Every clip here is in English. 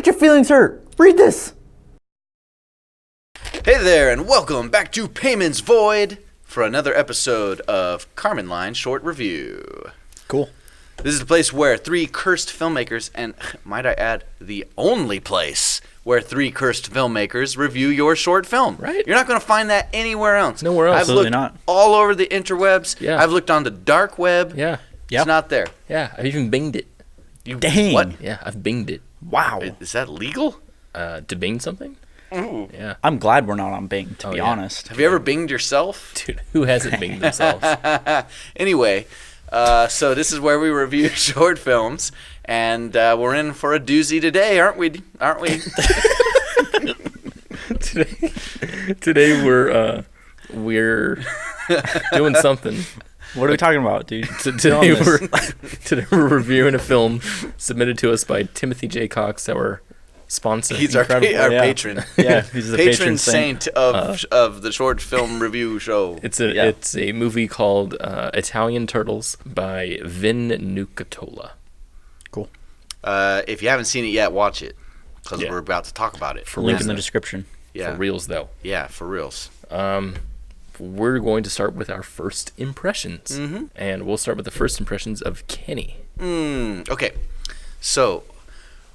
your feelings hurt. Read this. Hey there, and welcome back to Payments Void for another episode of Karmanline Short Review. Cool. This is the place where three cursed filmmakers, and might I add, the only place where three cursed filmmakers review your short film. Right. You're not going to find that anywhere else. Nowhere else. I've Absolutely looked not. all over the interwebs. Yeah. I've looked on the dark web. Yeah. Yep. It's not there. Yeah. I've even binged it. Dang. What? Yeah, I've binged it. Wow. Is that legal? To bing something? Ooh. Yeah. I'm glad we're not on Bing, to be yeah. honest. Have you ever binged yourself? Dude, who hasn't binged themselves? Anyway, so this is where we review short films, and we're in for a doozy today, aren't we? Aren't we? Today we're doing something. What are we talking about, dude? Today we're reviewing a film submitted to us by Timothy J. Cox, our sponsor. He's our Yeah. patron. Yeah, he's the patron saint of the short film review show. It's a movie called Italian Turtles by Vin Nucatola. Cool. If you haven't seen it yet, watch it, because Yeah. we're about to talk about it. For Link reals, in the though. description. Yeah, For reals, though. yeah, for reals. We're going to start with our first impressions. Mm-hmm. And we'll start with the first impressions of Kenny. Okay, so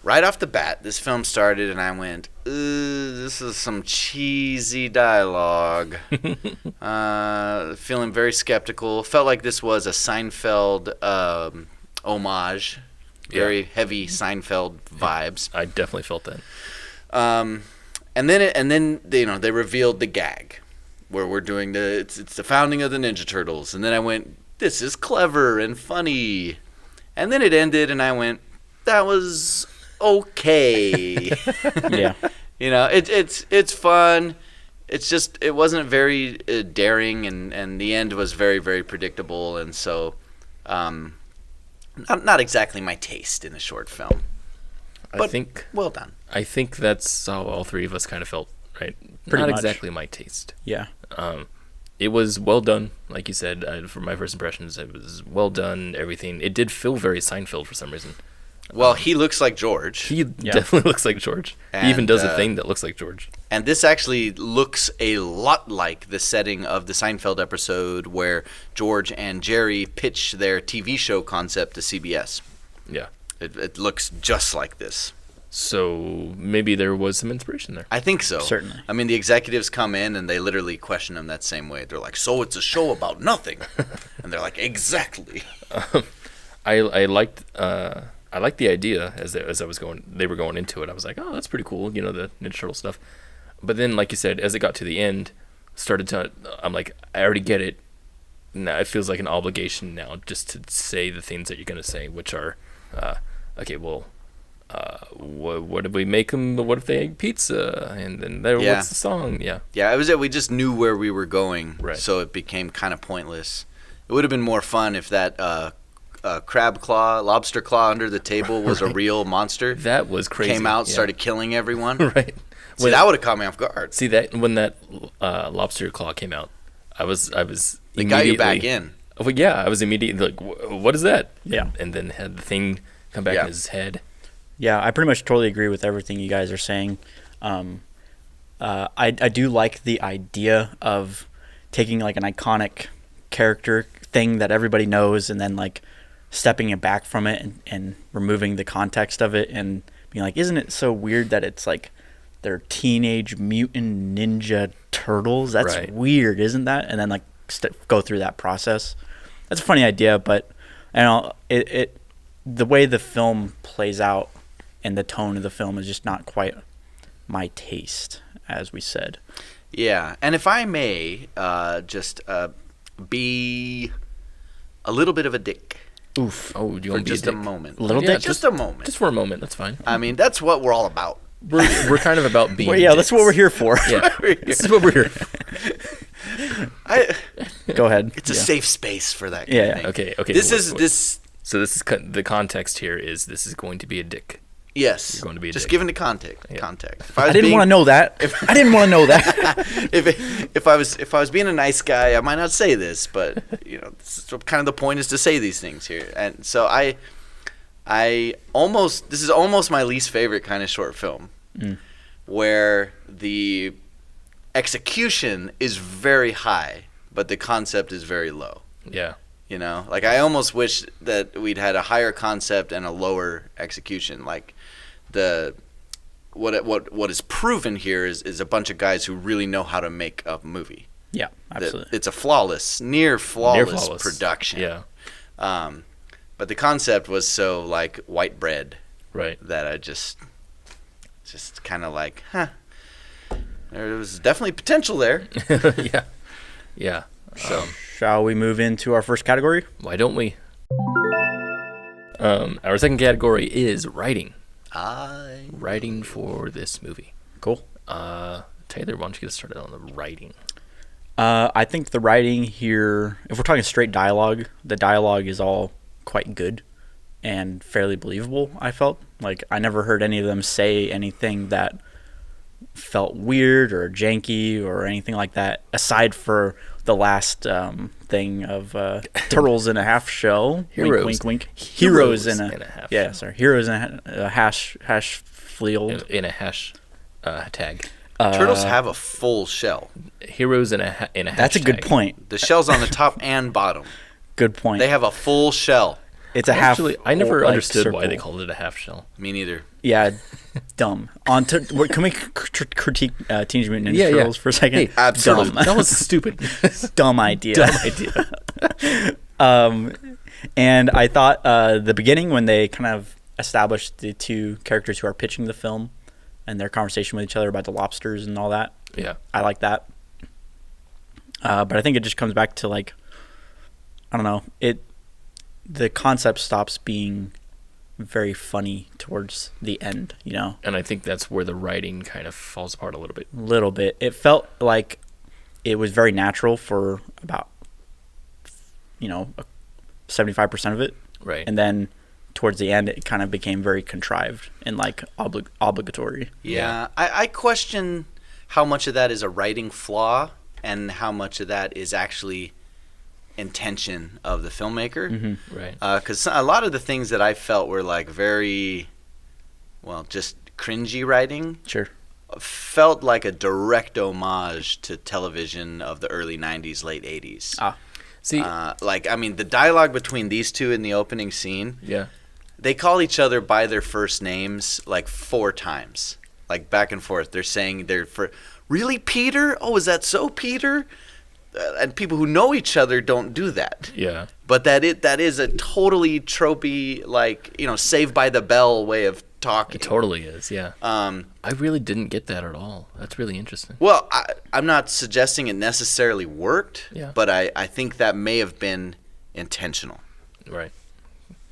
right off the bat, this film started, and I went, this is some cheesy dialogue. Feeling very skeptical. Felt like this was a Seinfeld homage. Very heavy Seinfeld vibes. I definitely felt that. And then they revealed the gag, where we're doing it's the founding of the Ninja Turtles, and then I went, this is clever and funny, and then it ended, and I went, that was okay. Yeah. It's fun. It's just it wasn't very daring, and the end was very, very predictable, and so not exactly my taste in a short film. I think Well done. I think that's how all three of us kind of felt, right? Pretty Not much. exactly my taste. Yeah. It was well done, like you said. For my first impressions, it was well done. Everything. It did feel very Seinfeld for some reason. Well, he looks like George. He definitely looks like George. He even And, does a thing that looks like George. And this actually looks a lot like the setting of the Seinfeld episode where George and Jerry pitch their TV show concept to CBS. Yeah. It looks just like this. So maybe there was some inspiration there. I think so. Certainly. I mean, the executives come in and they literally question him that same way. They're like, so it's a show about nothing. And they're like, exactly. I liked the idea as I was they were going into it. I was like, oh, that's pretty cool, the Ninja Turtle stuff. But then, like you said, as it got to the end, I'm like, I already get it. Now it feels like an obligation now just to say the things that you're gonna say, which are, okay, well, what did we make them? What if they ate pizza? And then what's the song? Yeah. Yeah, we just knew where we were going, Right. So it became kind of pointless. It would have been more fun if that lobster claw under the table was a real monster. That was crazy. Came out, Yeah. started killing everyone. Right. See, that would have caught me off guard. See that when that lobster claw came out, I was It got you back in. Well, yeah, I was immediately like, what is that? Yeah. And then had the thing come back Yeah. in his head. Yeah, I pretty much totally agree with everything you guys are saying. I do like the idea of taking like an iconic character thing that everybody knows and then like stepping it back from it and removing the context of it and being like, isn't it so weird that it's like they're teenage mutant ninja turtles? That's Right. weird, isn't that? And then like go through that process. That's a funny idea, but it the way the film plays out and the tone of the film is just not quite my taste, as we said. Yeah, and if I may just be a little bit of a dick Oof. Oh, do you for want to be just a a dick? moment. Little Yeah, dick? Just a moment. Just for a moment, that's fine. I mean, that's what we're all about. We're kind of about being. Well, yeah, that's what we're here for. Yeah, this is what we're here. Go ahead. It's a Yeah. safe space for that. Yeah, Kind of thing. Okay. This wait, is wait. this. So this is the context here is this is going to be a dick. Yes. You're going to be a just dick. given the context. Yeah. Context. If I didn't want to know that. I didn't want to know that. if I was being a nice guy, I might not say this, but this is what kind of the point is to say these things here. And so this is almost my least favorite kind of short film, where the execution is very high, but the concept is very low. Yeah. You know, like I almost wish that we'd had a higher concept and a lower execution. Like what is proven here is a bunch of guys who really know how to make a movie. Yeah, absolutely. It's a near flawless production. Yeah. But the concept was so like white bread, Right. that I just kind of like, there was definitely potential there. Yeah. Yeah. So Shall we move into our first category? Why don't we? Our second category is writing. Writing for this movie. Cool. Taylor, why don't you get us started on the writing? I think the writing here, if we're talking straight dialogue, the dialogue is all quite good and fairly believable, I felt. Like, I never heard any of them say anything that felt weird or janky or anything like that, aside for the last thing of turtles in a half shell. Heroes. Wink, wink, wink. Heroes in a half yeah, shell. sorry. Heroes in a hash field. In a hash tag. turtles have a full shell. Heroes in a hashtag. That's a good point. The shell's on the top and bottom. Good point. They have a full shell. It's a half. Actually, I never like, understood why circle. they called it a half shell. Me neither. Yeah, dumb. Can we critique Teenage Mutant Ninja Turtles for a second? Hey, absolutely. Dumb. That was stupid. Dumb idea. Dumb idea. And I thought the beginning, when they kind of established the two characters who are pitching the film and their conversation with each other about the lobsters and all that, Yeah. I like that. But I think it just comes back to, like, I don't know, the concept stops being very funny towards the end, you know? And I think that's where the writing kind of falls apart a little bit. A little bit. It felt like it was very natural for about, 75% of it. Right. And then towards the end, it kind of became very contrived and, like, obligatory. Yeah. I question how much of that is a writing flaw and how much of that is actually intention of the filmmaker. Mm-hmm. Right. Because a lot of the things that I felt were like very, just cringy writing Sure. felt like a direct homage to television of the early 90s, late 80s. See, The dialogue between these two in the opening scene, yeah. they call each other by their first names like 4 times, like back and forth. They're saying really, Peter? Oh, is that so, Peter? And people who know each other don't do that. Yeah. But that is a totally tropey, Saved by the Bell way of talking. It totally is, yeah. I really didn't get that at all. That's really interesting. Well, I'm not suggesting it necessarily worked, Yeah. but I think that may have been intentional. Right.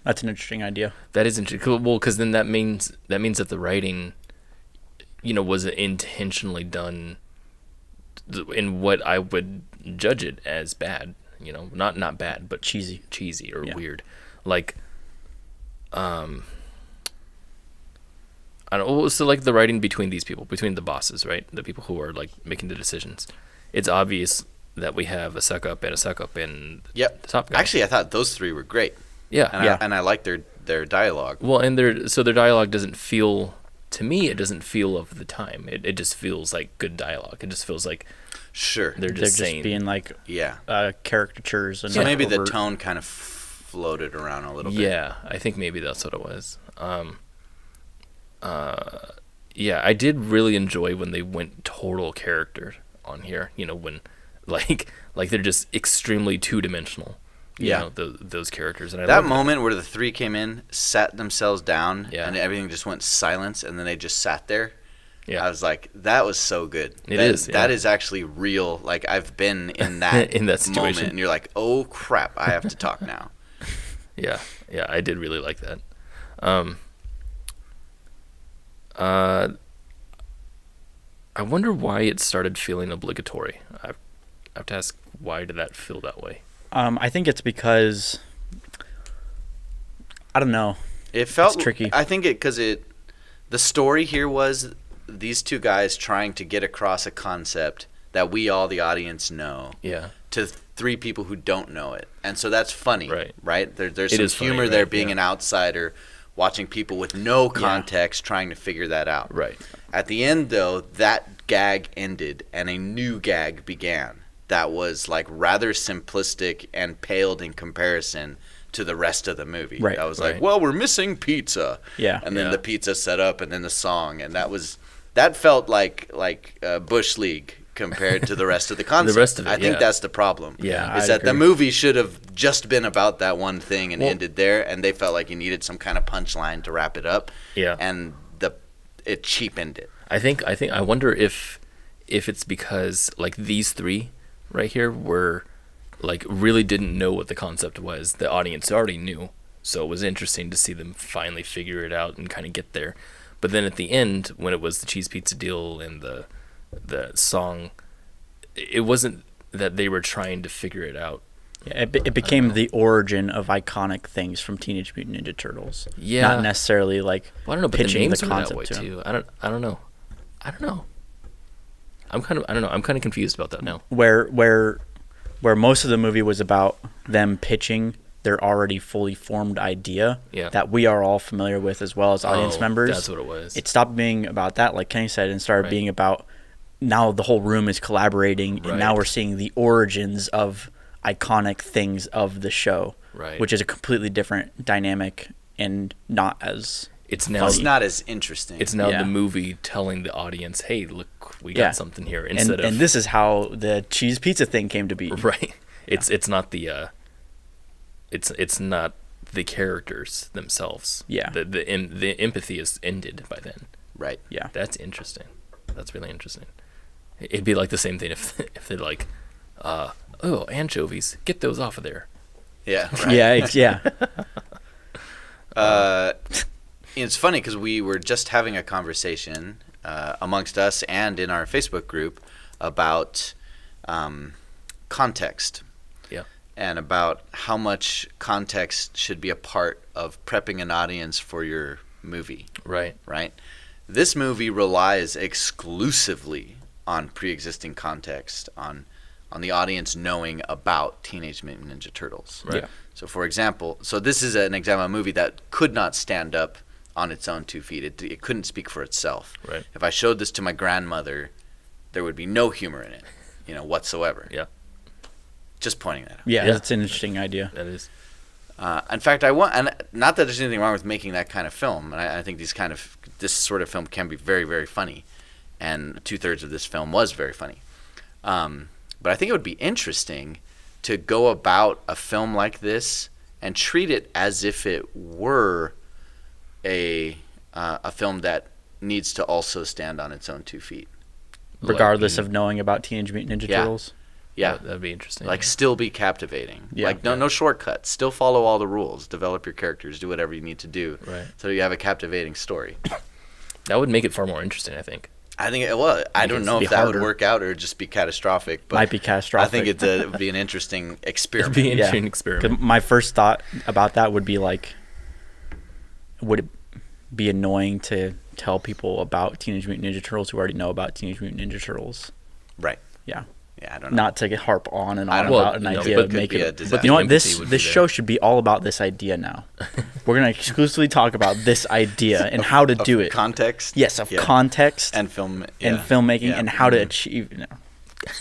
That's an interesting idea. That is interesting. Well, because then that means that the writing, was intentionally done in what I would judge it as bad. Not bad, but cheesy or weird. Like, I don't know. So like the writing between these people, between the bosses, right? The people who are like making the decisions. It's obvious that we have a suck up and the top guy. Actually, I thought those 3 were great. Yeah. And I liked their dialogue. Well, and their dialogue doesn't feel, to me, it doesn't feel of the time. It just feels like good dialogue. It just feels like Sure. they're just saying. being like Yeah. caricatures. And So maybe the overt. tone kind of floated around a little bit. Yeah, I think maybe that's what it was. Yeah, I did really enjoy when they went total character on here. When like they're just extremely 2-dimensional. Yeah. Those characters. And I That loved it. moment where the 3 came in, sat themselves down, Yeah. and everything just went silence, and then they just sat there. Yeah. I was like, that was so good. It That is, yeah. That is actually real. Like, I've been in that, In that situation. moment, and you're like, oh, crap, I have to talk now. Yeah, I did really like that. I wonder why it started feeling obligatory. I have to ask, why did that feel that way? I think it's because, I don't know. It felt It's tricky. I think the story here was these 2 guys trying to get across a concept that we all, the audience, know. Yeah. To 3 people who don't know it, and so that's funny, Right. There's It some is funny, humor there, right, being yeah. an outsider watching people with no context trying to figure that out. Right. At the end, though, that gag ended and a new gag began that was like rather simplistic and paled in comparison to the rest of the movie. Right. I was like, well, we're missing pizza. Yeah. And then the pizza set up and then the song. And that felt like Bush League compared to the rest of the concept. The rest of it, I think that's the problem. Yeah, is I'd that the agree. movie should have just been about that one thing and ended there, and they felt like you needed some kind of punchline to wrap it up. Yeah. And it cheapened it. I wonder if it's because like these three right here were like really didn't know what the concept was. The audience already knew, so it was interesting to see them finally figure it out and kind of get there. But then at the end, when it was the cheese pizza deal and the song, it wasn't that they were trying to figure it out. Yeah, it became the origin of iconic things from Teenage Mutant Ninja Turtles. Yeah. Not necessarily like Well, I don't know, but the pitching names the were that concept way to 'em. too. I don't know. I'm kind of confused about that now. Where most of the movie was about them pitching their already fully formed idea that we are all familiar with as well as audience members. That's what it was. It stopped being about that, like Kenny said, and started being about now the whole room is collaborating, and now we're seeing the origins of iconic things of the show, which is a completely different dynamic and not as It's now It's not as interesting. It's now the movie telling the audience, "Hey, look, we got something here." Instead of and this is how the cheese pizza thing came to be. Right. It's not the it's not the characters themselves. Yeah. The empathy is ended by then. Right. Yeah. That's interesting. That's really interesting. It'd be like the same thing if they're like, oh, anchovies, get those off of there. Yeah. Right. Yeah. It's funny because we were just having a conversation amongst us and in our Facebook group about context. Yeah. And about how much context should be a part of prepping an audience for your movie. Right. Right? This movie relies exclusively on pre-existing context, on the audience knowing about Teenage Mutant Ninja Turtles. Right. Yeah. So, for example, this is an example of a movie that could not stand up on its own 2 feet. It couldn't speak for itself. Right. If I showed this to my grandmother, there would be no humor in it, whatsoever. Yeah. Just pointing that out. Yeah, that's an interesting idea. That is. In fact, and not that there's anything wrong with making that kind of film, and I think this sort of film can be very, very funny, and 2/3 of this film was very funny. But I think it would be interesting to go about a film like this and treat it as if it were a film that needs to also stand on its own 2 feet. Regardless of knowing about Teenage Mutant Ninja Turtles. Yeah. That'd be interesting. Still be captivating. Yeah. No shortcuts. Still follow all the rules. Develop your characters. Do whatever you need to do. Right. So you have a captivating story. That would make it far more interesting, I think. I think it was. I don't know be if that harder. would work out or just be catastrophic. But Might be catastrophic. I think it would be an interesting experiment. It'd be an Yeah. interesting 'Cause experiment. my first thought about that would be like, would it be annoying to tell people about Teenage Mutant Ninja Turtles who already know about Teenage Mutant Ninja Turtles? Right. Yeah. Yeah, I don't know. Not to harp on and I on don't know. about an No, idea but and could make be a it. disaster. You know what? The empathy This would be this there. show should be all about this idea now. We're gonna exclusively talk about this idea and how to do it. Context. Yes, of context and film and yeah. filmmaking Yeah. and how to achieve. Do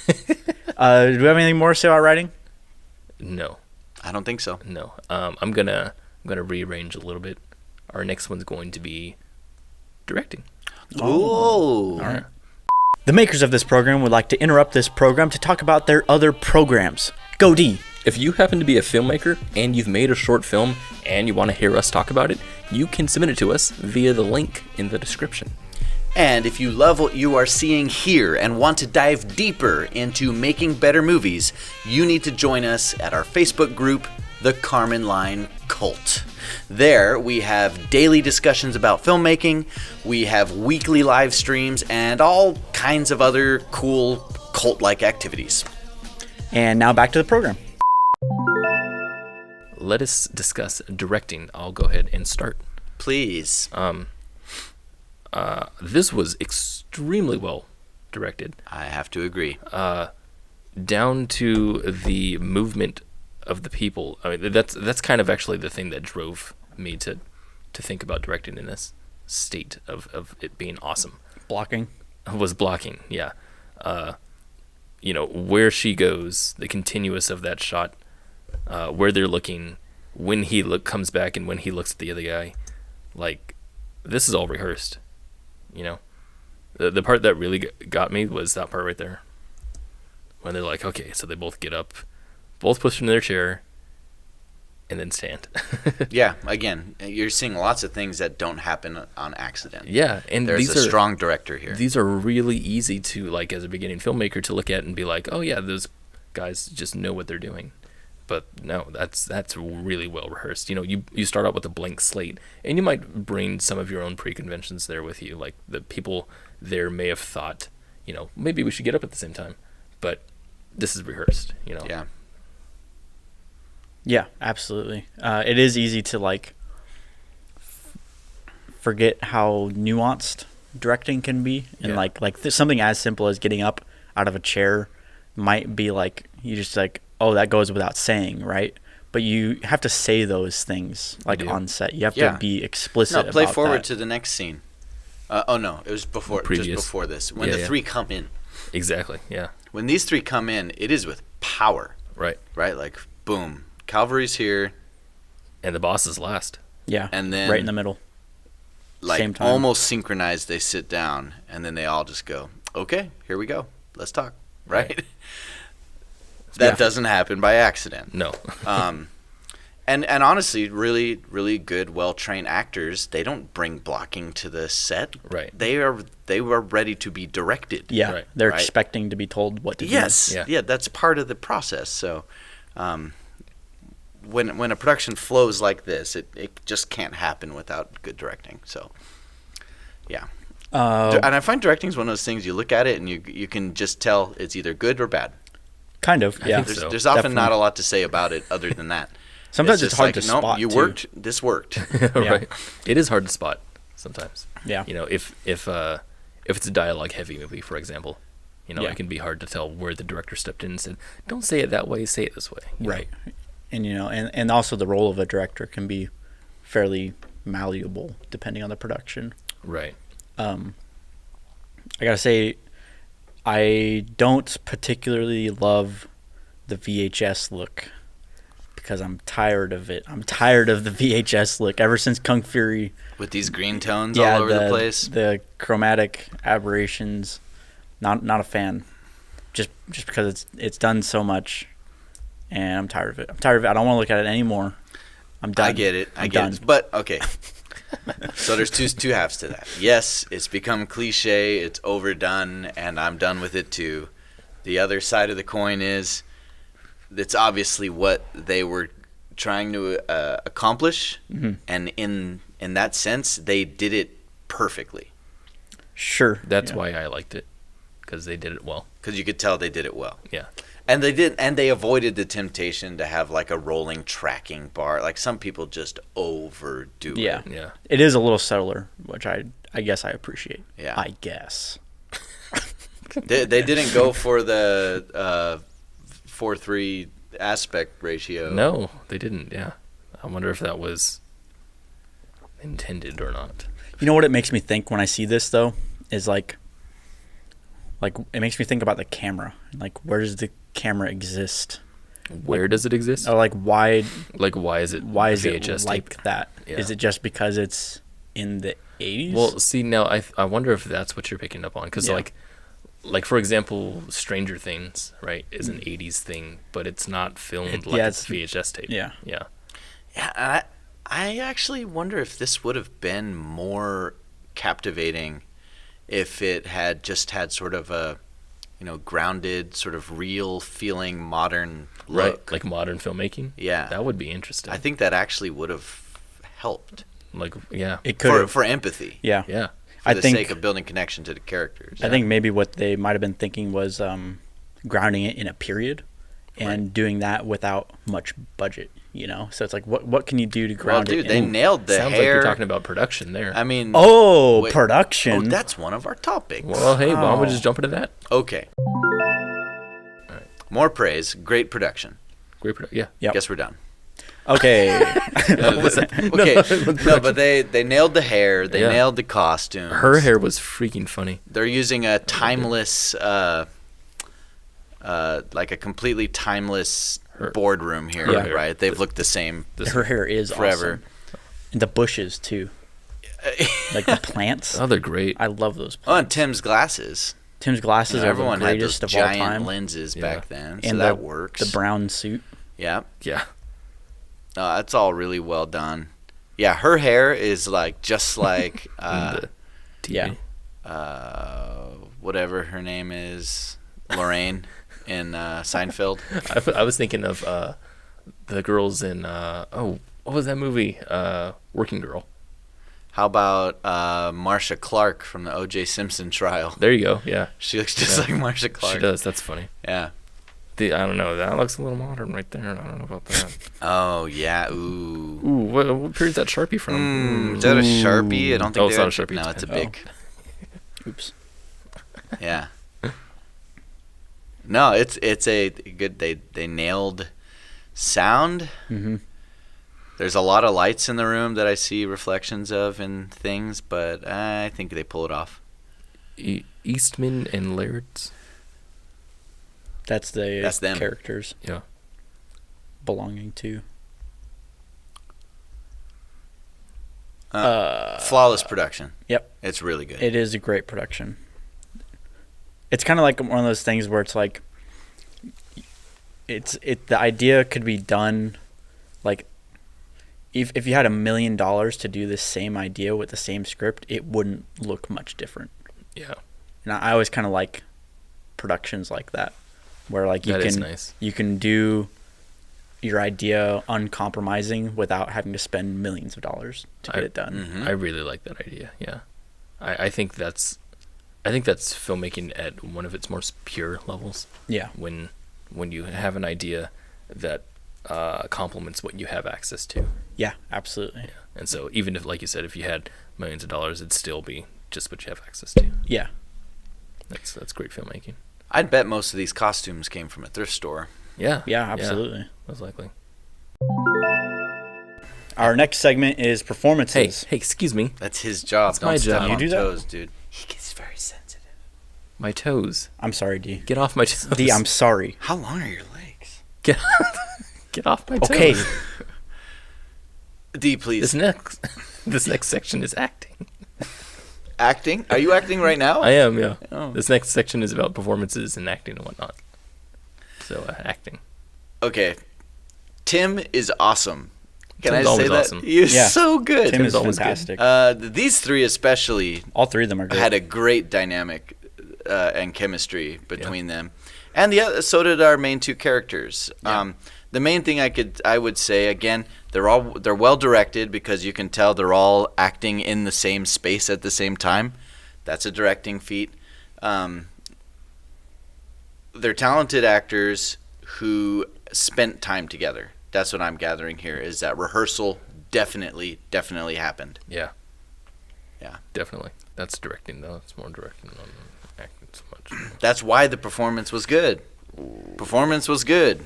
we have anything more to say about writing? No. I don't think so. No. I'm gonna rearrange a little bit. Our next one's going to be directing. Ooh. All right. The makers of this program would like to interrupt this program to talk about their other programs. Go D. If you happen to be a filmmaker and you've made a short film and you want to hear us talk about it, you can submit it to us via the link in the description. And if you love what you are seeing here and want to dive deeper into making better movies, you need to join us at our Facebook group, The Karman Line Cult. There, we have daily discussions about filmmaking, we have weekly live streams, and all kinds of other cool cult-like activities. And now back to the program. Let us discuss directing. I'll go ahead and start. Please. This was extremely well directed, I have to agree. down to the movement of the people. I mean, that's kind of actually the thing that drove me to to think about directing in this state of it being awesome. Blocking. Was blocking, yeah. Where she goes, the continuous of that shot, where they're looking, when he comes back and when he looks at the other guy, like, this is all rehearsed, The part that really got me was that part right there. When they're like, okay, so they both get up, both push into their chair, and then stand. Yeah, again, you're seeing lots of things that don't happen on accident. Yeah, and there's a strong director here. These are really easy to, like, as a beginning filmmaker, to look at and be like, oh yeah, those guys just know what they're doing. But no, that's really well rehearsed. You start out with a blank slate, and you might bring some of your own preconventions there with you. Like, the people there may have thought, maybe we should get up at the same time, but this is rehearsed. Yeah. Yeah, absolutely. It is easy to like forget how nuanced directing can be, and something as simple as getting up out of a chair might be like you just like, oh, that goes without saying, right? But you have to say those things like on set. You have to be explicit. No, play about forward that. to the next scene. It was before, just before this, when the three come in. Exactly. Yeah. When these three come in, it is with power. Right. Right. Like, boom, cavalry's here, and the boss is last. Yeah. And then right in the middle. Like, Same time. almost synchronized, they sit down, and then they all just go, okay, here we go. Let's talk. Right. That doesn't happen by accident. No. And honestly, really, really good, well-trained actors, they don't bring blocking to the set. Right. They were ready to be directed. Yeah. Right. They're expecting to be told what to do. Yes. Yeah, that's part of the process. So when a production flows like this, it just can't happen without good directing. So, yeah. And I find directing is one of those things, you look at it and you can just tell it's either good or bad. Kind of, yeah. There's often not a lot to say about it other than that. Sometimes it's hard like, to nope, spot. You too. worked. This worked. Right. It is hard to spot sometimes. Yeah. If it's a dialogue heavy movie, for example, it can be hard to tell where the director stepped in and said, "Don't say it that way. Say it this way." Right. And and also the role of a director can be fairly malleable depending on the production. Right. I gotta say, I don't particularly love the VHS look because I'm tired of it. I'm tired of the VHS look ever since Kung Fury. With these green tones all over the place. The chromatic aberrations. Not a fan. Just because it's done so much, and I'm tired of it. I don't want to look at it anymore. I'm done. I get it. I'm done. But okay. So there's two halves to that. Yes, it's become cliche, it's overdone, and I'm done with it too. The other side of the coin is it's obviously what they were trying to accomplish, and in that sense, they did it perfectly. Sure. That's why I liked it, because they did it well. Because you could tell they did it well. Yeah. And they avoided the temptation to have like a rolling tracking bar. Like some people just overdo it. Yeah. It is a little subtler, which I guess I appreciate. Yeah. I guess. They didn't go for the 4:3 aspect ratio. No, they didn't. Yeah. I wonder if that was intended or not. You know what it makes me think when I see this though is like it makes me think about the camera. Like, where does the camera exist? Where does it exist? Or like why? Like, why is it VHS like tape? that? Yeah. Is it just because it's in the 80s? Well, see, now I wonder if that's what you're picking up on, because like for example, Stranger Things, right, is an 80s thing, but it's not filmed like it's VHS tape. Yeah. Yeah. Yeah, I actually wonder if this would have been more captivating if it had just had sort of a, grounded, sort of real feeling modern look. Right, like modern filmmaking. Yeah. That would be interesting. I think that actually would have helped. Like, yeah. It could for empathy. Yeah. Yeah. For the sake of building connection to the characters. I think maybe what they might have been thinking was grounding it in a period and doing that without much budget, So it's like, what can you do to ground it? Well, dude, they nailed the Sounds hair. like you're talking about production there. I mean... production. Oh, that's one of our topics. Well, hey, why don't we just jump into that? Okay. All right. More praise. Great production. Great production. Yeah. Yep. Guess we're done. Okay. No, okay, no, but they nailed the hair. They Yeah. nailed the costumes. Her hair was freaking funny. They're using a timeless, like a completely timeless boardroom here, Yeah. right? They've looked the same Her hair is forever. awesome. And the bushes too. Like the plants. Oh, they're great. I love those Oh, and plants. Tim's glasses. Tim's glasses are the Everyone had those greatest of all giant time. lenses Yeah. back then, so And that the, works. The brown suit. Yeah, Yeah. that's all really well done. Yeah, her hair is like just like The TV. Yeah. whatever her name is, Lorraine in Seinfeld. I was thinking of the girls in what was that movie? Working Girl. How about Marcia Clark from the O.J. Simpson trial? There you go. Yeah, She looks just like Marcia Clark. she does. That's funny. Yeah. I don't know. That looks a little modern right there. I don't know about that. Oh yeah. Ooh. Ooh, what period's that Sharpie from? Is that a Sharpie? I don't think Oh, it's not a Sharpie. No, it's a Oh. big. Oops. Yeah. No, it's a good. They nailed sound. Mm-hmm. There's a lot of lights in the room that I see reflections of and things, but I think they pull it off. Eastman and Laird's. That's That's them. characters Yeah. belonging to. Flawless production. Yep. It's really good. It is a great production. It's kind of like one of those things where it's like, the idea could be done, like, if you had $1 million to do the same idea with the same script, it wouldn't look much different. Yeah. And I always kind of like productions like that, where like That is nice. you can do your idea uncompromising without having to spend millions of dollars to get it done. Mhm. I really like that idea. Yeah. I think that's filmmaking at one of its most pure levels. Yeah. When you have an idea that complements what you have access to. Yeah, absolutely. And so even if, like you said, if you had millions of dollars, it'd still be just what you have access to. Yeah. That's great filmmaking. I'd bet most of these costumes came from a thrift store. Yeah. Yeah, absolutely. Most likely. Our next segment is Hey, performances. excuse me. That's his job. That's my Don't step job. on You do that? toes, dude. He gets very sensitive. My toes. I'm sorry, D. Get off my toes. D, I'm sorry. How long are your legs? Get off my toes. Okay. D, please. This next section is acting. Acting? Are you acting right now? I am, yeah. Oh. This next section is about performances and acting and whatnot. So, acting. Okay. Tim is awesome. Can Tim's I say always that? awesome. He is Yeah. so good. Tim is always good. fantastic. These three especially All three of them are great. had a great dynamic and chemistry between them, and so did our main two characters. Yeah. The main thing I would say again, they're well directed because you can tell they're all acting in the same space at the same time. That's a directing feat. They're talented actors who spent time together. That's what I'm gathering here. Is that rehearsal definitely happened. Yeah. Yeah. Definitely. That's directing, though. It's more directing than acting so much. That's why the performance was good. Performance was good.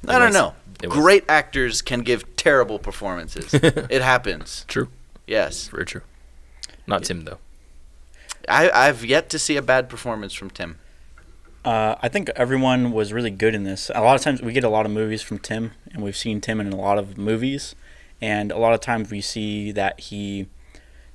I don't was. know. It was. Great actors can give terrible performances. It happens. True. Yes. Very true. Not Tim, though. I've yet to see a bad performance from Tim. I think everyone was really good in this. A lot of times we get a lot of movies from Tim, and we've seen Tim in a lot of movies, and a lot of times we see that he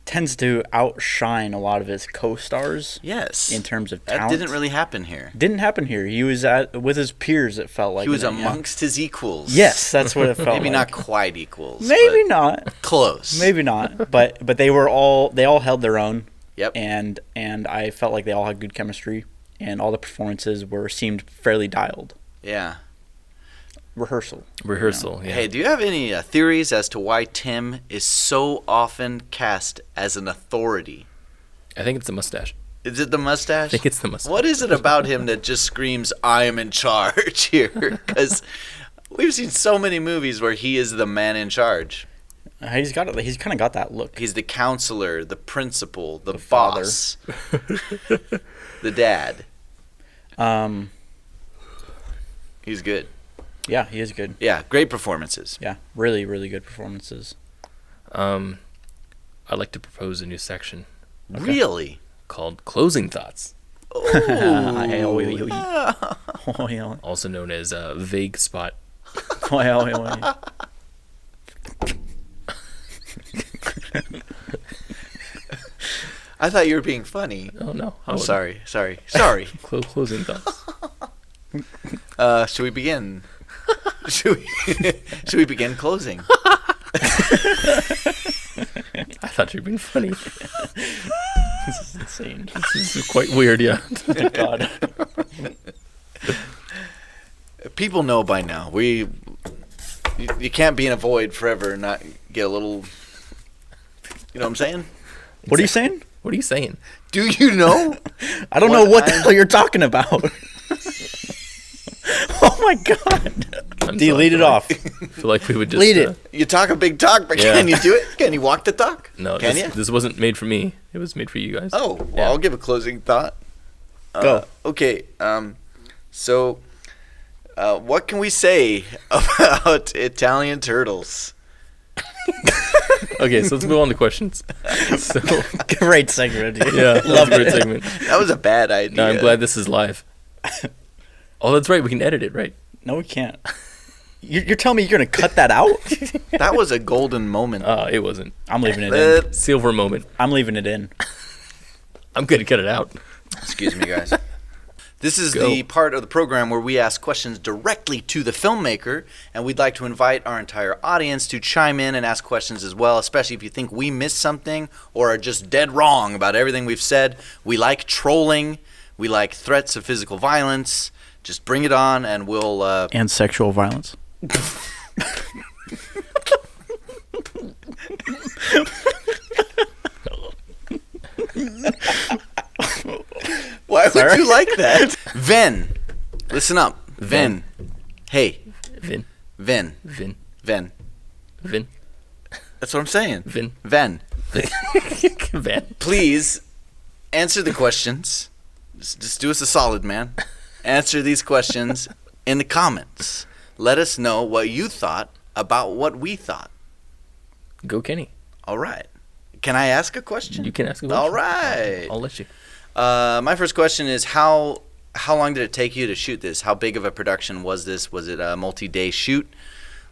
tends to outshine a lot of his co-stars Yes. in terms of That talent. didn't really happen here. Didn't happen here. He was with his peers, it felt like. He was in it, yeah. amongst his equals. Yes, that's what it felt Maybe like. not quite equals. Maybe but not. close. Maybe not. But they all held their own. Yep. And I felt like they all had good chemistry, and all the performances seemed fairly dialed. Yeah. Rehearsal. Yeah. Hey, do you have any theories as to why Tim is so often cast as an authority? I think it's the mustache. Is it the mustache? I think it's the mustache. What is it about him that just screams, I am in charge here? Because we've seen so many movies where he is the man in charge. He's kind of got that look. He's the counselor, the principal, the father. boss, the dad. He's good. Yeah, he is good. Yeah, great performances. Yeah, really, really good performances. I'd like to propose a new section Really? called Closing Thoughts, also known as Vague Spot. I thought you were being funny. Oh, no. I'm sorry. Closing Thoughts. Should we begin? Should we begin closing? I thought you were being funny. This is insane. This is quite weird, yeah. Oh, God. People know by now. You can't be in a void forever and not get a little. You know what I'm saying? What are you saying? What are you saying? Do you know? I don't know what the hell you're talking about. Oh my God. Delete it off. I feel like we would just... Delete it. You talk a big talk, but Yeah. can you do it? Can you walk the talk? No, Can you? this wasn't made for me. It was made for you guys. Oh, well, Yeah. I'll give a closing thought. Go. Okay. So, what can we say about Italian turtles? Okay, so let's move on to questions. So, Great segment, dude. yeah, love great segment. That was a bad idea. No, I'm glad this is live. Oh, that's right. We can edit it, right? No, we can't. You're telling me you're going to cut that out? That was a golden moment. It wasn't. I'm leaving it in. Silver moment. I'm leaving it in. I'm going to cut it out. Excuse me, guys. This is Go. the part of the program where we ask questions directly to the filmmaker, and we'd like to invite our entire audience to chime in and ask questions as well, especially if you think we missed something or are just dead wrong about everything we've said. We like trolling. We like threats of physical violence. Just bring it on, and we'll... And sexual violence. Why would Sorry? you like that? Vin, listen up. Vin. Hey, Vin. Vin. Vin. Vin. Vin. That's what I'm saying. Vin. Vin. Van. Please answer the questions. Just do us a solid, man. Answer these questions in the comments. Let us know what you thought about what we thought. Go, Kenny. All right. Can I ask a question? You can ask a question. All right. I'll let you. My first question is how long did it take you to shoot this? How big of a production was this? Was it a multi-day shoot?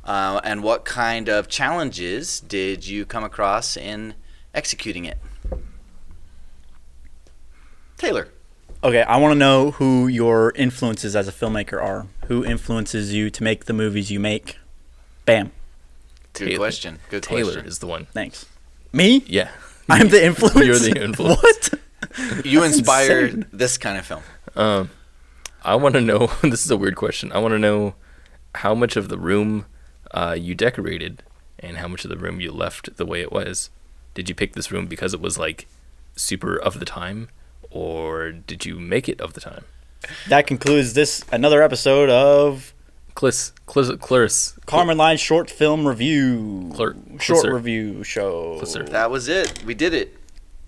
And what kind of challenges did you come across in executing it? Taylor. Okay, I want to know who your influences as a filmmaker are. Who influences you to make the movies you make? Bam. Good Taylor. question. Good Taylor question. is the one. Thanks. Me? Yeah. I'm the influence? You're the influence. What? You That's inspired insane. this kind of film. I want to know, this is a weird question. I want to know how much of the room you decorated and how much of the room you left the way it was. Did you pick this room because it was like super of the time, or did you make it of the time? That concludes another episode of Clarus. Karmanline short film review. Short Clisser. review show. Clisser. That was it. We did it.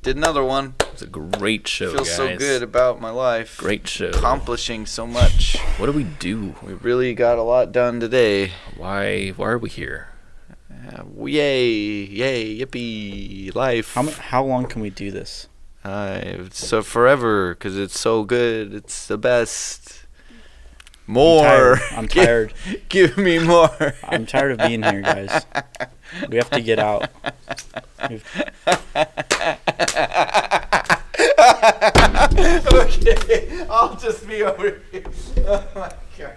Did another one. It's a great show, Feels guys. so good about my life. Great show. Accomplishing so much. What do we do? We really got a lot done today. Why are we here? Yay, yippee, life. How long can we do this? So forever, because it's so good. It's the best. More. I'm tired. Give me more. I'm tired of being here, guys. We have to get out. Okay, I'll just be over here. Oh my god.